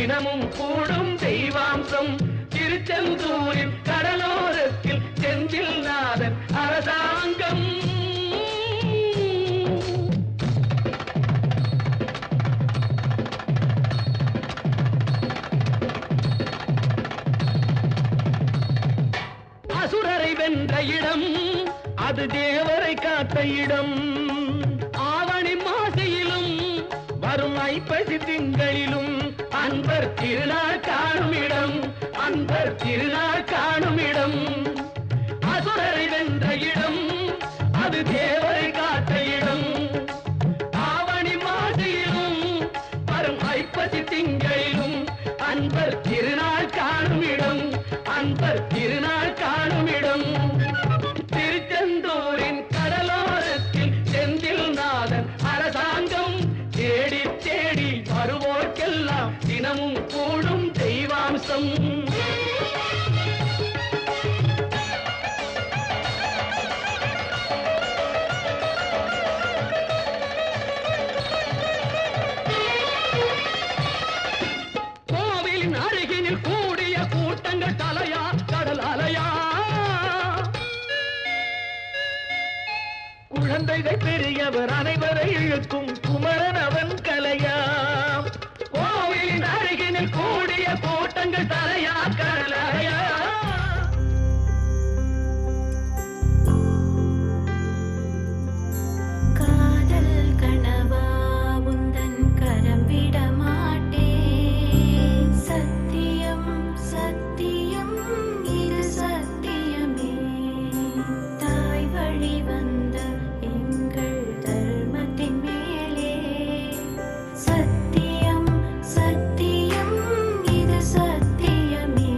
தினமும் கூடும் தெய்வாம்சம் திருச்செந்தூரின் கடலோரத்தில் செந்தில் நாதன் அரசாங்கம். அசுரரை வென்ற இடம் அது தேவரை காத்த இடம். ஆவணி மாசையிலும் வரும் ஐப்பசி திங்களிலும் அன்பர் திருநாள் காணும் இடம், அன்பர் திருநாள் காணும் இடம். அசுரரை வென்ற இடம் அது தேவரை காத்த இடம். ஆவணி மாசையிலும் வரும் ஐப்பசி திங்களிலும் அன்பர் திருநாள் காணும் இடம், அன்பர் திருநாள் காணும் இடம். திருச்செந்தூரின் கடலோரத்தில் செந்தில் நாதன் அரசாங்கம். தேடி தேடி வருவோர்க்கெல்லாம் தினமும் கூடும் தெய்வாம்சம். கோவிலின் அருகினில் கூடிய கூட்டங்கள் தலையா கடல் அலையா. குழந்தைகள் பெரியவர் அனைவரை இழுக்கும் குமரன் அவன் கலையா. கோவிலின் அருகினில் கூடிய கூட்டங்கள் தலையா கடலையா. காதல் கனவா உந்தன் கரம் விட மாட்டேன். சத்தியம் சத்தியம் இது சத்தியமே. தாய் வழி வந்த எங்கள் தர்மத்தின் மேலே. சத்தியம் சத்தியம் இது சத்தியமே.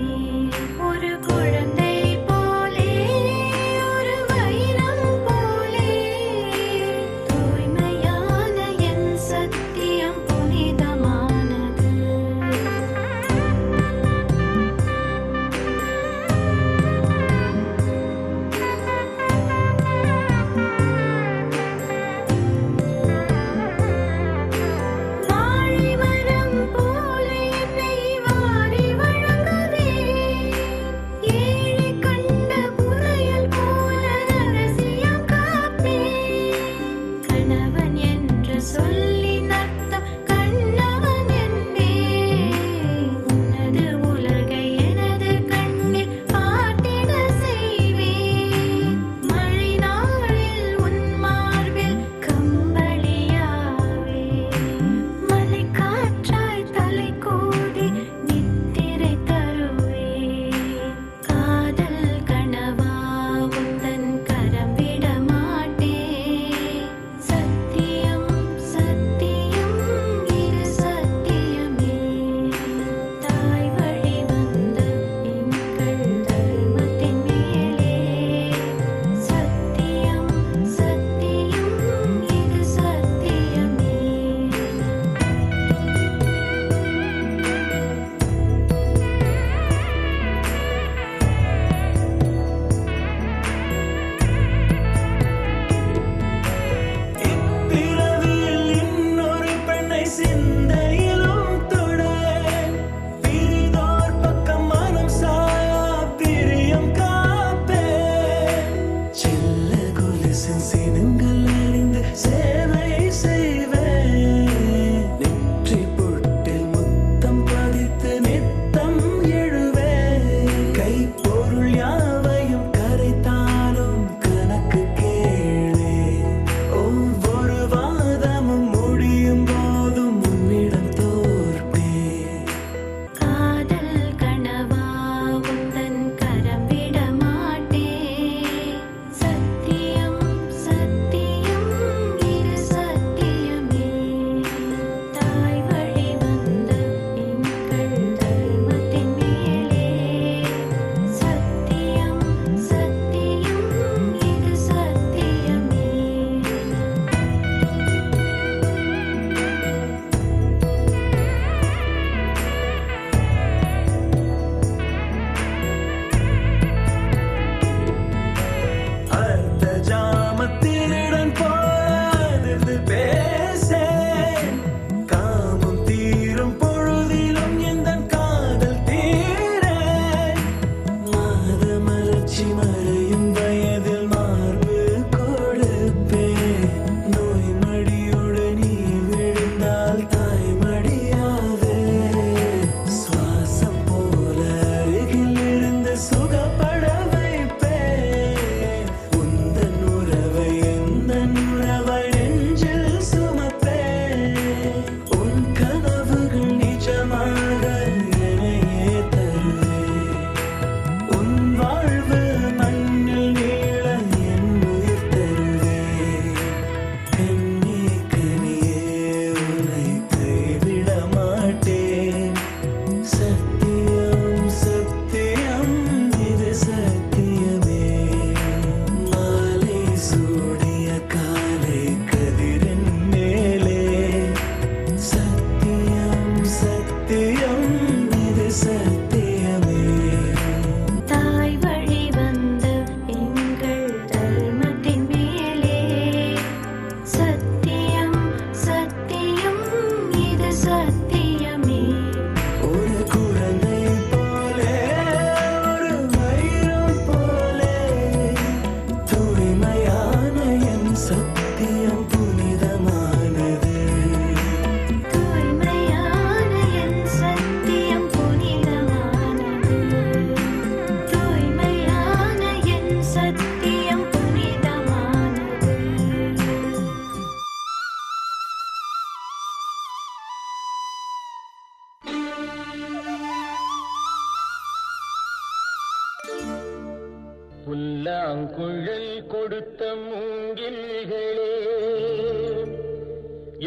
புல்லாங்குழல் கொடுத்த மூங்கில்களே,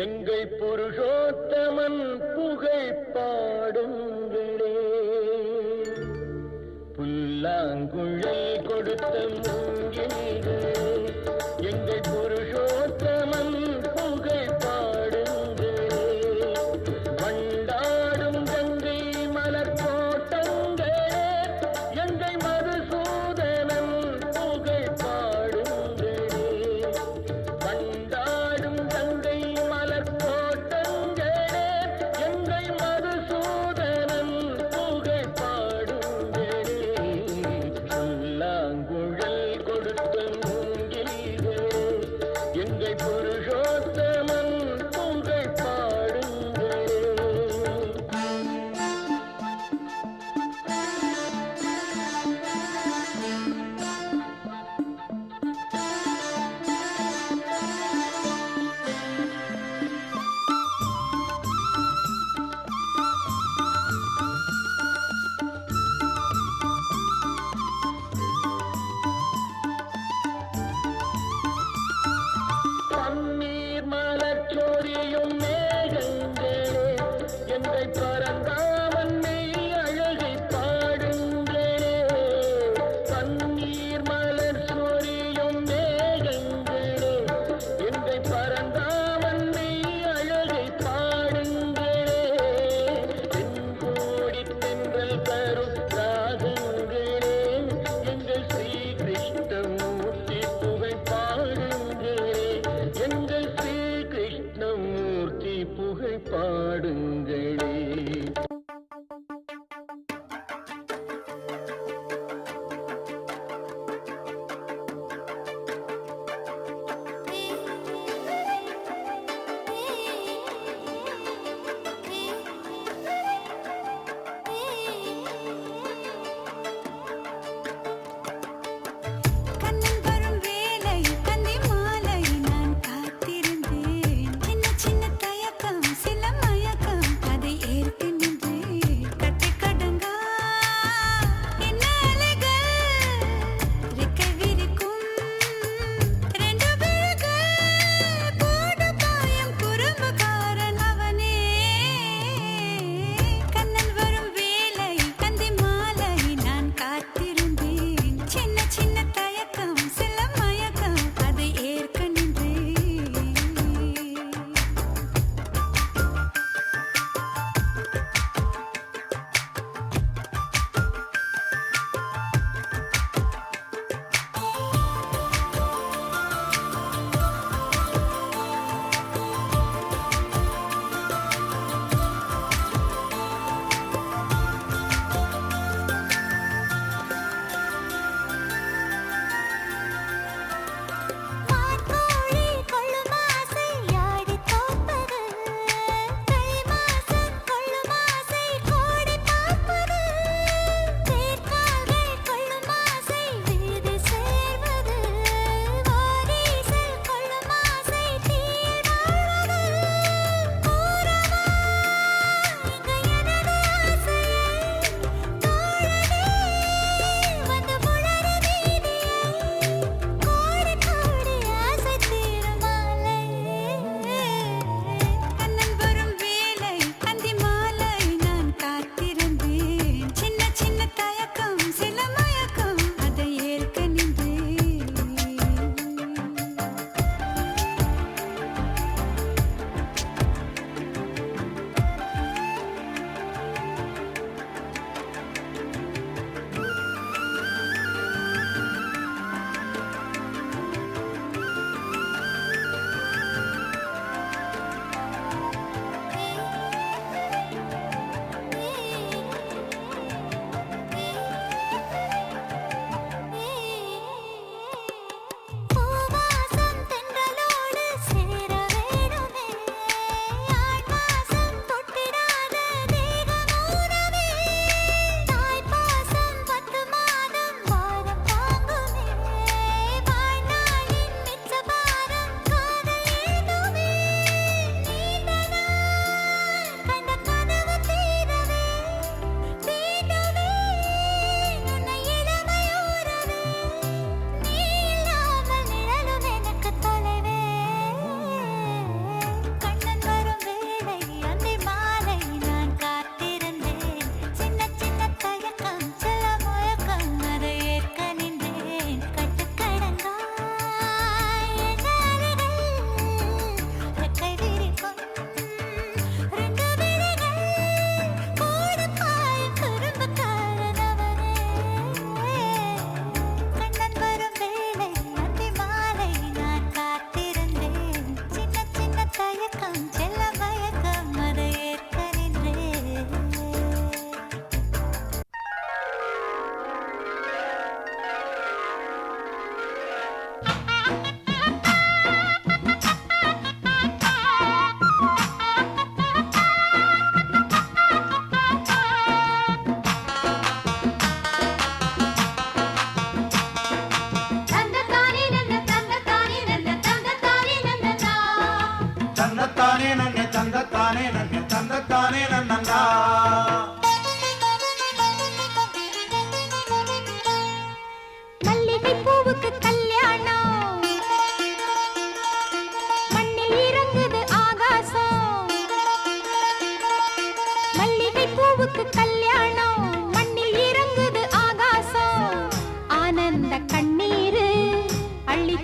எங்கள் புருஷோத்தமன் புகழ் பாடுங்களே. புல்லாங்குழல் கொடுத்த மூங்கில்களே, எங்கள் புருஷோத்தமன் புகழ் பாடுங்களே. வண்டாடும் கங்கை மலர் தோட்டங்களே, எங்கள் மதுசூதனன் புகழ் பாடுங்களே. வண்டாடும் கங்கை மலர் தோட்டங்களே, எங்கள் மதுசூதனன் புகழ் பாடுங்களே. புல்லாங்குழல்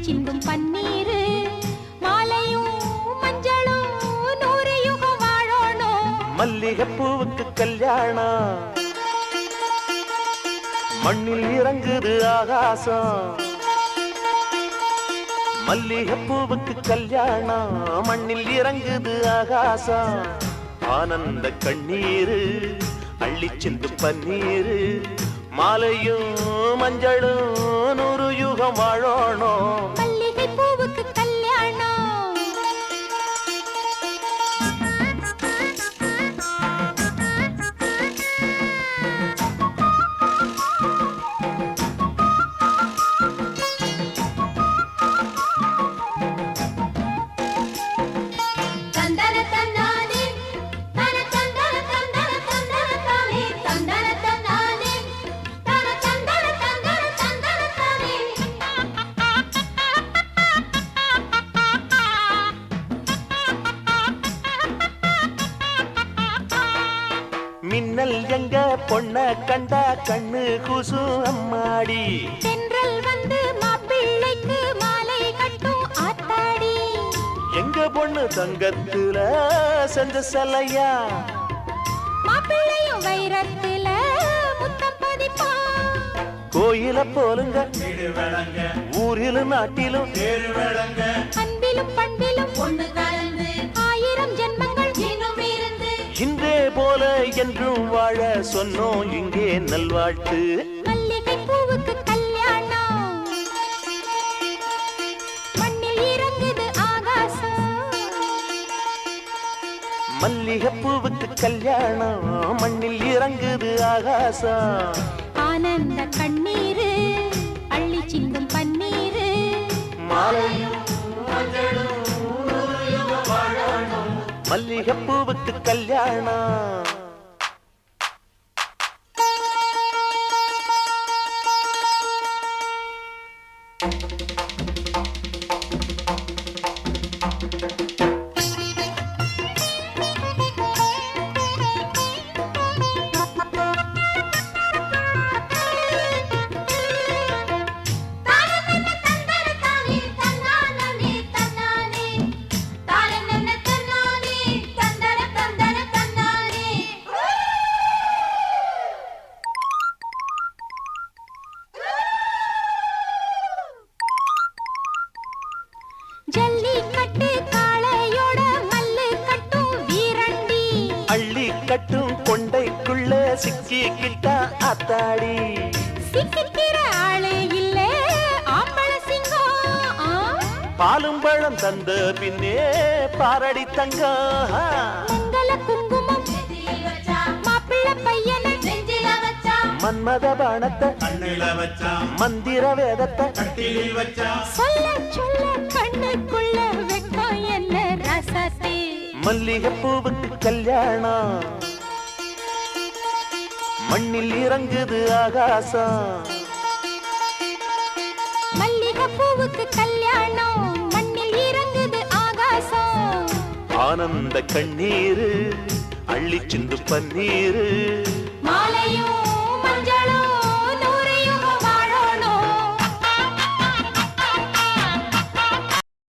சிந்தும் பன்னீரு மாலையும் மஞ்சளும் 100 யுகம் வாழணும். மல்லிகைப்பூவுக்கு கல்யாணம் மண்ணில் இறங்குது ஆகாசம். மல்லிகைப்பூவுக்கு கல்யாணம் மண்ணில் இறங்குது ஆகாசம். ஆனந்த கண்ணீரு அள்ளி சிந்து பன்னீரு மாலையும் மஞ்சளும் 100 யுகம் வாழணும். மல்லிகைப்பூவுக்கு கல்யாணம். தந்தன தன்னானே தன தந்தன தந்தன தந்தன தானே தந்தன தன்னானே தன தந்தன தந்தன தந்தன தானே. மின்னல் எங்க பொண்ண கண்டா கண்ணு கூசு அம்மாடி. தென்றல் வந்து மாப்பிள்ளைக்கு மாலை கட்டும் ஆத்தாடி. எங்க பொண்ணு தங்கத்துல செஞ்ச சலையா. மாப்பிள்ளையும் வைரத்துல முத்தம் பதிப்பான். கோயில போலுங்க ஊரிலும் நாட்டிலும் அன்பிலும் பண்பிலும் ஒன்று கலந்து 1000 ஜென்மங்கள் இன்னும் இருந்து இன்றே போல என்றும் வாழ சொன்னோம் இங்கே நல்வாழ்த்து. மல்லிகைப்பூவுக்கு கல்யாணம் மண்ணில் இறங்குது ஆகாசம். மல்லிகைப்பூவுக்கு கல்யாணம் மண்ணில் இறங்குது ஆகாசம். ஆனந்த கண்ணீரு அள்ளி சிந்தும் பன்னீரு மாலையும் மல்லிகைப்பூவுக்கு கல்யாணம். ஜல்லிக்கட்டு காளையோட மல்லு கட்டும் வீரண்டி. அள்ளி கட்டும் கொண்டைக்குள்ள சிக்கிக்கிட்டா ஆத்தாடி. சிக்கிக்கிற ஆளே இல்ல ஆம்பள சிங்கம். பாலும் பழம் தந்த பின்னே பாரடி தங்கம். மங்கள குங்குமம் மாப்பிள்ள பையனை நெஞ்சில வச்சா. மன்மத பாணத்தை மந்திர வேதத்தை சொல்ல சொல்ல கண்ணுக்குள்ள வெக்கம் என்ன ரசத்தே. மல்லிகைப்பூவுக்கு கல்யாணம் மண்ணில் இறங்குது ஆகாசம். மல்லிகைப்பூவுக்கு கல்யாணம் மண்ணில் இறங்குது ஆகாசம். ஆனந்த கண்ணீரு அள்ளி சிந்து பன்னீரு மாலையும்